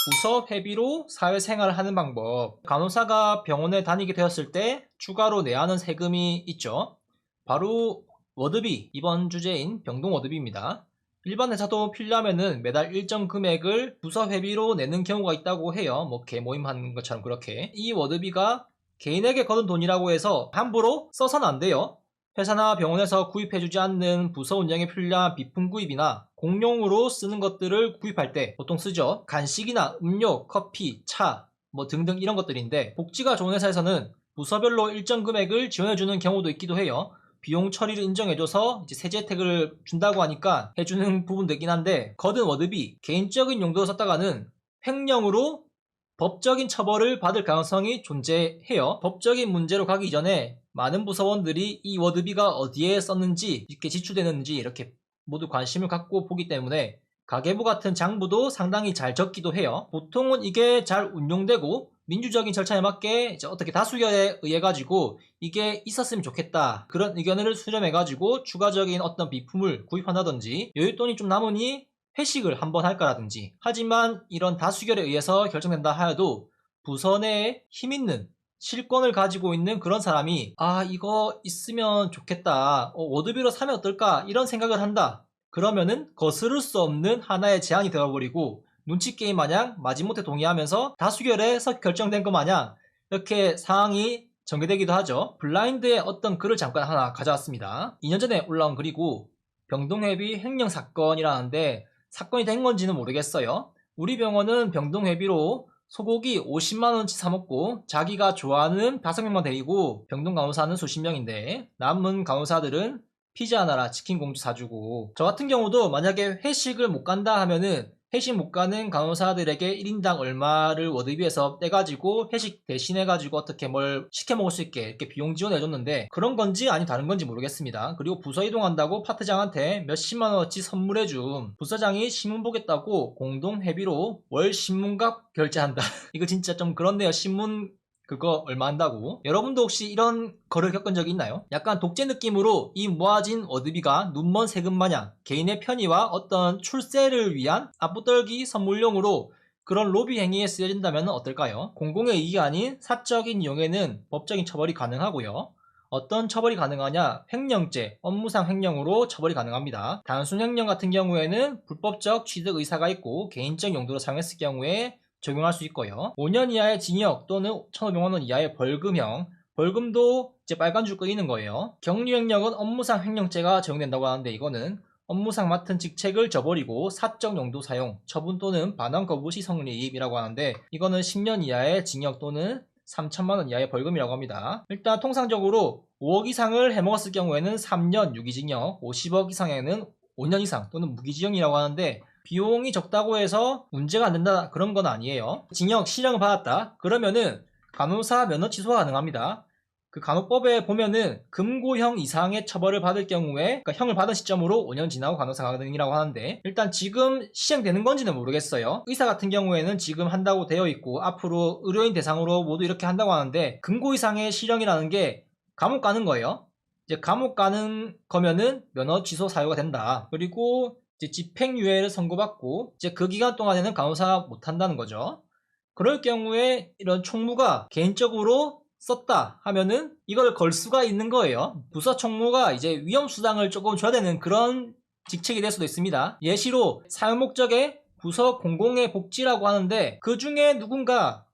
부서 회비로 사회생활을 하는 방법. 간호사가 병원에 다니게 되었을 때 추가로 내야 하는 세금이 있죠. 바로 워드비, 이번 주제인 병동 워드비입니다. 일반 회사도 필요하면은 매달 일정 금액을 부서 회비로 내는 경우가 있다고 해요. 뭐 개모임 하는 것처럼 그렇게. 이 워드비가 개인에게 거둔 돈이라고 해서 함부로 써서는 안 돼요. 회사나 병원에서 구입해주지 않는 부서 운영에 필요한 비품 구입이나 공용으로 쓰는 것들을 구입할 때 보통 쓰죠. 간식이나 음료, 커피, 차 뭐 등등 이런 것들인데, 복지가 좋은 회사에서는 부서별로 일정 금액을 지원해주는 경우도 있기도 해요. 비용 처리를 인정해줘서 이제 세제 혜택을 준다고 하니까 해주는 부분도 있긴 한데, 거둔 워드비 개인적인 용도로 썼다가는 횡령으로 법적인 처벌을 받을 가능성이 존재해요. 법적인 문제로 가기 이전에 많은 부서원들이 이 워드비가 어디에 썼는지, 이렇게 지출되는지 이렇게 모두 관심을 갖고 보기 때문에 가계부 같은 장부도 상당히 잘 적기도 해요. 보통은 이게 잘 운용되고 민주적인 절차에 맞게 이제 어떻게 다수결에 의해 가지고 이게 있었으면 좋겠다, 그런 의견을 수렴해 가지고 추가적인 어떤 비품을 구입한다든지, 여윳돈이 좀 남으니 회식을 한번 할까라든지. 하지만 이런 다수결에 의해서 결정된다 하여도 부서 내에 힘있는 실권을 가지고 있는 그런 사람이 이거 있으면 좋겠다, 워드비로 사면 어떨까, 이런 생각을 한다. 그러면은 거스를 수 없는 하나의 제안이 되어버리고 눈치게임 마냥 마지못해 동의하면서 다수결에서 결정된 것 마냥 이렇게 상황이 전개되기도 하죠. 블라인드의 어떤 글을 잠깐 하나 가져왔습니다. 2년 전에 올라온 글이고, 병동회비 횡령 사건이라는데 사건이 된 건지는 모르겠어요. 우리 병원은 병동회비로 소고기 50만원치 사먹고 자기가 좋아하는 5명만 데리고 병동 간호사는 수십 명인데 남은 간호사들은 피자 하나라 치킨 공주 사주고, 저 같은 경우도 만약에 회식을 못 간다 하면은 회식 못 가는 간호사들에게 1인당 얼마를 워드비에서 떼가지고 회식 대신해가지고 어떻게 뭘 시켜 먹을 수 있게 이렇게 비용 지원해줬는데, 그런 건지 아니 다른 건지 모르겠습니다. 그리고 부서 이동한다고 파트장한테 몇십만원어치 선물해줌, 부서장이 신문 보겠다고 공동 회비로 월 신문값 결제한다. 이거 진짜 좀 그렇네요. 신문 그거 얼마 한다고. 여러분도 혹시 이런 거를 겪은 적이 있나요? 약간 독재 느낌으로 이 모아진 워드비가 눈먼 세금 마냥 개인의 편의와 어떤 출세를 위한 앞부떨기 선물용으로 그런 로비 행위에 쓰여진다면 어떨까요? 공공의 이익이 아닌 사적인 이용에는 법적인 처벌이 가능하고요. 어떤 처벌이 가능하냐? 횡령죄, 업무상 횡령으로 처벌이 가능합니다. 단순 횡령 같은 경우에는 불법적 취득 의사가 있고 개인적 용도로 사용했을 경우에 적용할 수 있고요. 5년 이하의 징역 또는 1,500만원 이하의 벌금형, 벌금도 이제 빨간 줄 끄이는 거예요. 격리횡령은 업무상 횡령죄가 적용된다고 하는데, 이거는 업무상 맡은 직책을 저버리고 사적 용도 사용, 처분 또는 반환 거부 시 성립이라고 하는데, 이거는 10년 이하의 징역 또는 3천만원 이하의 벌금이라고 합니다. 일단 통상적으로 5억 이상을 해먹었을 경우에는 3년 유기징역, 50억 이상에는 5년 이상 또는 무기징역이라고 하는데, 비용이 적다고 해서 문제가 안 된다 그런 건 아니에요. 징역 실형을 받았다 그러면은 간호사 면허 취소가 가능합니다. 그 간호법에 보면은 금고형 이상의 처벌을 받을 경우에, 그러니까 형을 받은 시점으로 5년 지나고 간호사 가능이라고 하는데, 일단 지금 시행되는 건지는 모르겠어요. 의사 같은 경우에는 지금 한다고 되어 있고 앞으로 의료인 대상으로 모두 이렇게 한다고 하는데, 금고 이상의 실형이라는 게 감옥 가는 거예요. 이제 감옥 가는 거면은 면허 취소 사유가 된다. 그리고 이제 집행유예를 선고받고 이제 그 기간 동안에는 간호사 못한다는 거죠. 그럴 경우에 이런 총무가 개인적으로 썼다 하면은 이걸 걸 수가 있는 거예요. 부서 총무가 이제 위험수당을 조금 줘야 되는 그런 직책이 될 수도 있습니다. 예시로 사용 목적의 부서 공공의 복지라고 하는데, 그 중에 누군가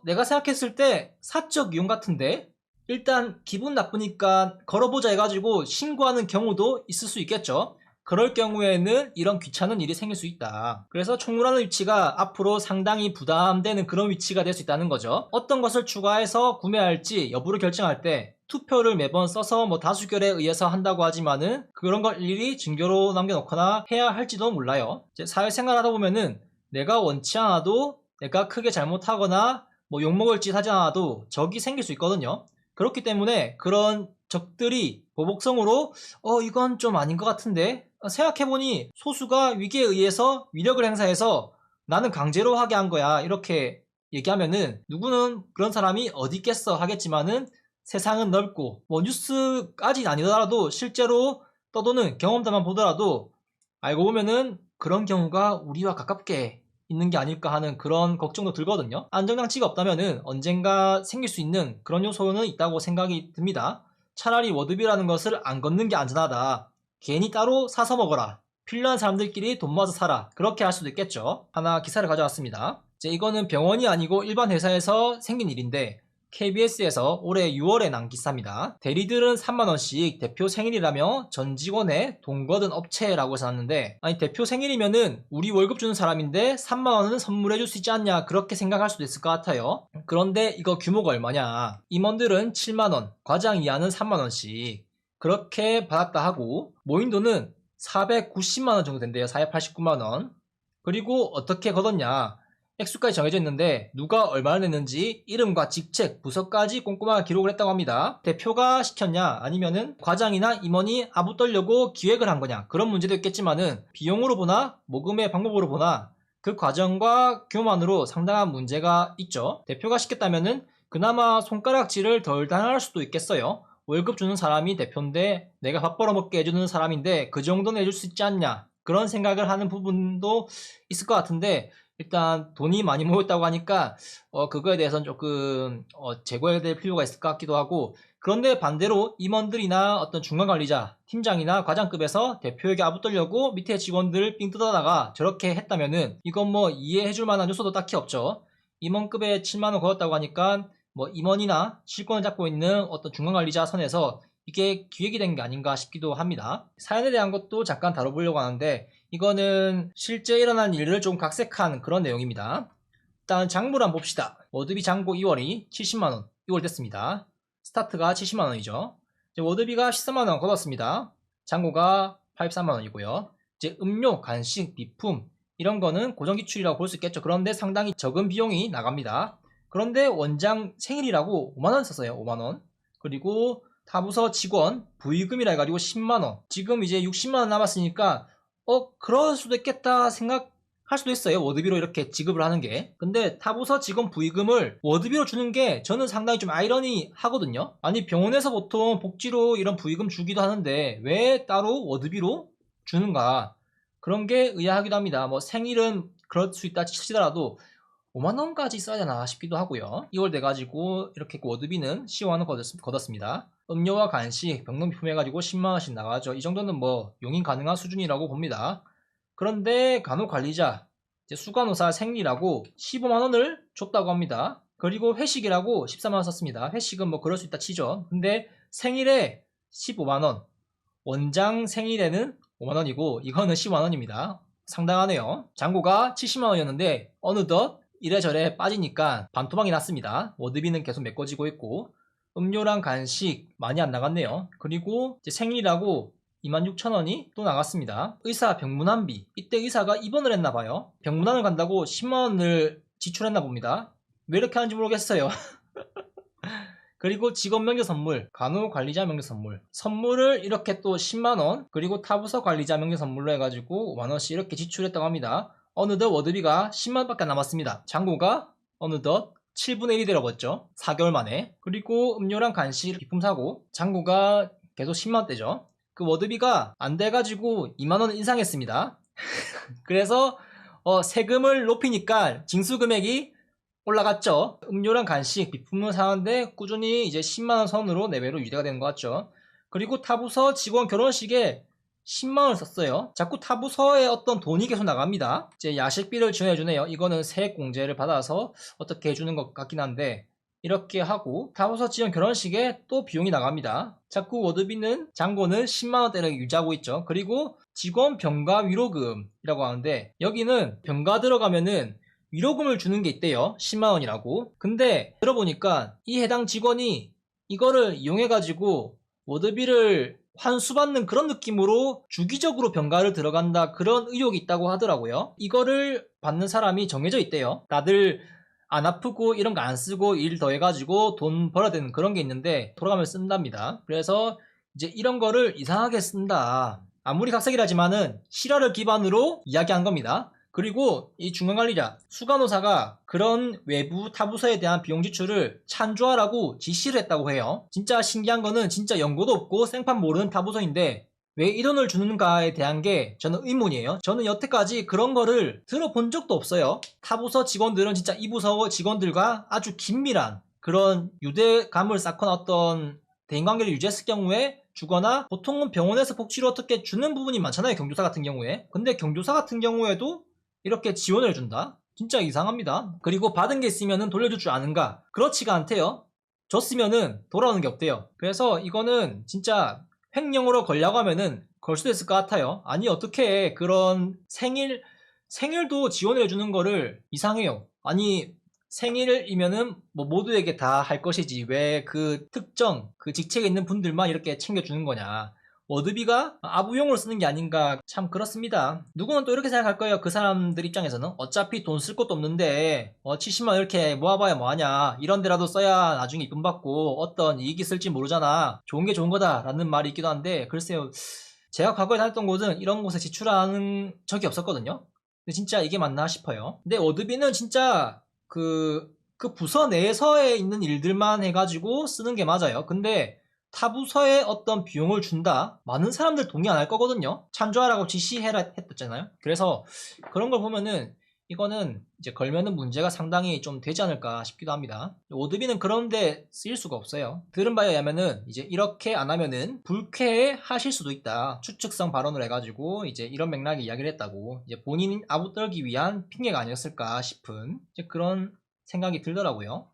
내가 생각했을 때 사적 이용 같은데, 일단 기분 나쁘니까 걸어보자 해가지고 신고하는 경우도 있을 수 있겠죠. 그럴 경우에는 이런 귀찮은 일이 생길 수 있다. 그래서 총무라는 위치가 앞으로 상당히 부담되는 그런 위치가 될 수 있다는 거죠. 어떤 것을 추가해서 구매할지 여부를 결정할 때 투표를 매번 써서 뭐 다수결에 의해서 한다고 하지만은 그런 걸 일일이 증거로 남겨놓거나 해야 할지도 몰라요. 이제 사회생활 하다 보면은 내가 원치 않아도, 내가 크게 잘못하거나 뭐 욕먹을 짓 하지 않아도 적이 생길 수 있거든요. 그렇기 때문에 그런 적들이 보복성으로 이건 좀 아닌 것 같은데, 생각해보니 소수가 위기에 의해서 위력을 행사해서 나는 강제로 하게 한 거야 이렇게 얘기하면은 누구는 그런 사람이 어디 있겠어 하겠지만은, 세상은 넓고 뭐 뉴스까지는 아니더라도 실제로 떠도는 경험담만 보더라도 알고 보면은 그런 경우가 우리와 가깝게 있는 게 아닐까 하는 그런 걱정도 들거든요. 안정장치가 없다면은 언젠가 생길 수 있는 그런 요소는 있다고 생각이 듭니다. 차라리 워드비라는 것을 안 걷는 게 안전하다. 괜히 따로 사서 먹어라. 필요한 사람들끼리 돈 모아서 사라. 그렇게 할 수도 있겠죠. 하나 기사를 가져왔습니다. 이제 이거는 병원이 아니고 일반 회사에서 생긴 일인데 KBS에서 올해 6월에 난 기사입니다. 대리들은 3만원씩 대표 생일이라며 전 직원의 돈 거둔 업체라고 해놨는데, 아니 대표 생일이면은 우리 월급 주는 사람인데 3만원은 선물해줄 수 있지 않냐, 그렇게 생각할 수도 있을 것 같아요. 그런데 이거 규모가 얼마냐, 임원들은 7만원, 과장 이하는 3만원씩 그렇게 받았다 하고 모인 돈은 490만원 정도 된대요. 489만원. 그리고 어떻게 걷었냐, 액수까지 정해져 있는데 누가 얼마나 냈는지 이름과 직책, 부서까지 꼼꼼하게 기록을 했다고 합니다. 대표가 시켰냐 아니면은 과장이나 임원이 아부 떨려고 기획을 한 거냐, 그런 문제도 있겠지만은 비용으로 보나 모금의 방법으로 보나 그 과정과 규모만으로 상당한 문제가 있죠. 대표가 시켰다면은 그나마 손가락질을 덜 당할 수도 있겠어요. 월급 주는 사람이 대표인데 내가 밥 벌어먹게 해주는 사람인데 그 정도는 해줄 수 있지 않냐, 그런 생각을 하는 부분도 있을 것 같은데, 일단 돈이 많이 모였다고 하니까 그거에 대해서는 조금 제거해야 될 필요가 있을 것 같기도 하고, 그런데 반대로 임원들이나 어떤 중간관리자, 팀장이나 과장급에서 대표에게 아부떨려고 밑에 직원들 삥 뜯어다가 저렇게 했다면은 이건 뭐 이해해줄 만한 요소도 딱히 없죠. 임원급에 7만원 걸었다고 하니까 뭐 임원이나 실권을 잡고 있는 어떤 중간관리자 선에서 이게 기획이 된 게 아닌가 싶기도 합니다. 사연에 대한 것도 잠깐 다뤄보려고 하는데, 이거는 실제 일어난 일을 좀 각색한 그런 내용입니다. 일단 장부를 한번 봅시다. 워드비 장고 2월이 70만원 2월 됐습니다. 스타트가 70만원이죠. 워드비가 13만원 걷었습니다. 장고가 83만원이고요. 이제 음료, 간식, 비품 이런 거는 고정기출이라고 볼 수 있겠죠. 그런데 상당히 적은 비용이 나갑니다. 그런데 원장 생일이라고 5만원 썼어요. 5만원. 그리고 타부서 직원 부의금이라 해가지고 10만원. 지금 이제 60만원 남았으니까 그럴 수도 있겠다 생각할 수도 있어요. 워드비로 이렇게 지급을 하는 게. 근데 타부서 직원 부의금을 워드비로 주는 게 저는 상당히 좀 아이러니하거든요. 아니 병원에서 보통 복지로 이런 부의금 주기도 하는데 왜 따로 워드비로 주는가, 그런 게 의아하기도 합니다. 뭐 생일은 그럴 수 있다 치더라도 5만원까지 써야 되나 싶기도 하고요. 2월 돼가지고 이렇게 워드비는 15만원 걷었습니다. 음료와 간식, 병동비품 해가지고 10만원씩 나가죠. 이 정도는 뭐 용인 가능한 수준이라고 봅니다. 그런데 간호관리자, 수간호사 생리라고 15만원을 줬다고 합니다. 그리고 회식이라고 14만원 썼습니다. 회식은 뭐 그럴 수 있다 치죠. 근데 생일에 15만원, 원장 생일에는 5만원이고 이거는 15만원입니다. 상당하네요. 잔고가 70만원이었는데 어느덧 이래저래 빠지니까 반토막이 났습니다. 워드비는 계속 메꿔지고 있고 음료랑 간식 많이 안 나갔네요. 그리고 이제 생일이라고 26,000원이 또 나갔습니다. 의사 병문안비, 이때 의사가 입원을 했나봐요. 병문안을 간다고 10만원을 지출했나 봅니다. 왜 이렇게 하는지 모르겠어요. 그리고 직원 명절 선물, 간호관리자 명절 선물, 선물을 이렇게 또 10만원, 그리고 타부서 관리자 명절 선물로 해가지고 5만원씩 이렇게 지출했다고 합니다. 어느덧 워드비가 10만원밖에 안 남았습니다. 잔고가 어느덧 7분의 1이 되어버렸죠. 4개월 만에. 그리고 음료랑 간식, 비품 사고 잔고가 계속 10만원대죠. 그 워드비가 안 돼가지고 2만원 인상했습니다. 그래서 세금을 높이니까 징수금액이 올라갔죠. 음료랑 간식, 비품을 사는데 꾸준히 이제 10만원 선으로 내외로 유지가 되는 것 같죠. 그리고 타부서 직원 결혼식에 10만원을 썼어요. 자꾸 타부서에 어떤 돈이 계속 나갑니다. 이제 야식비를 지원해주네요. 이거는 세액공제를 받아서 어떻게 해주는 것 같긴 한데, 이렇게 하고 타부서 지원 결혼식에 또 비용이 나갑니다. 자꾸 워드비는 잔고는 10만원대를 유지하고 있죠. 그리고 직원 병가 위로금이라고 하는데, 여기는 병가 들어가면은 위로금을 주는 게 있대요. 10만원이라고. 근데 들어보니까 이 해당 직원이 이거를 이용해가지고 워드비를 환수받는 그런 느낌으로 주기적으로 병가를 들어간다, 그런 의혹이 있다고 하더라고요. 이거를 받는 사람이 정해져 있대요. 다들 안 아프고 이런 거 안 쓰고 일 더 해가지고 돈 벌어야 되는 그런 게 있는데 돌아가면 쓴답니다. 그래서 이제 이런 거를 이상하게 쓴다, 아무리 각색이라지만은 실화를 기반으로 이야기한 겁니다. 그리고 이 중간관리자, 수간호사가 그런 외부 타부서에 대한 비용 지출을 찬조하라고 지시를 했다고 해요. 진짜 신기한 거는 진짜 연고도 없고 생판 모르는 타부서인데 왜 이 돈을 주는가에 대한 게 저는 의문이에요. 저는 여태까지 그런 거를 들어본 적도 없어요. 타부서 직원들은 진짜 이 부서 직원들과 아주 긴밀한 그런 유대감을 쌓거나 어떤 대인관계를 유지했을 경우에 주거나, 보통은 병원에서 복지를 어떻게 주는 부분이 많잖아요, 경조사 같은 경우에. 근데 경조사 같은 경우에도 이렇게 지원을 준다? 진짜 이상합니다. 그리고 받은 게 있으면 돌려줄 줄 아는가? 그렇지가 않대요. 줬으면은 돌아오는 게 없대요. 그래서 이거는 진짜 횡령으로 걸려고 하면은 걸 수도 있을 것 같아요. 아니, 어떻게 그런 생일도 지원을 해주는 거를 이상해요. 아니, 생일이면은 뭐 모두에게 다 할 것이지 왜 그 특정 그 직책에 있는 분들만 이렇게 챙겨주는 거냐. 워드비가 아부용으로 쓰는 게 아닌가. 참 그렇습니다. 누구는 또 이렇게 생각할 거예요. 그 사람들 입장에서는 어차피 돈 쓸 것도 없는데 70만 이렇게 모아봐야 뭐하냐, 이런 데라도 써야 나중에 이쁨 받고 어떤 이익이 있을지 모르잖아, 좋은 게 좋은 거다 라는 말이 있기도 한데, 글쎄요, 제가 과거에 다녔던 곳은 이런 곳에 지출하는 적이 없었거든요. 근데 진짜 이게 맞나 싶어요. 근데 워드비는 진짜 그 부서 내에서에 있는 일들만 해가지고 쓰는 게 맞아요. 근데 타 부서에 어떤 비용을 준다? 많은 사람들 동의 안 할 거거든요. 찬조하라고 지시해라 했었잖아요. 그래서 그런 걸 보면은 이거는 이제 걸면은 문제가 상당히 좀 되지 않을까 싶기도 합니다. 워드비는 그런데 쓰일 수가 없어요. 들은 바에 의하면은 이제 이렇게 안 하면은 불쾌해 하실 수도 있다. 추측성 발언을 해가지고 이제 이런 맥락의 이야기를 했다고, 이제 본인 아부 떨기 위한 핑계가 아니었을까 싶은 이제 그런 생각이 들더라고요.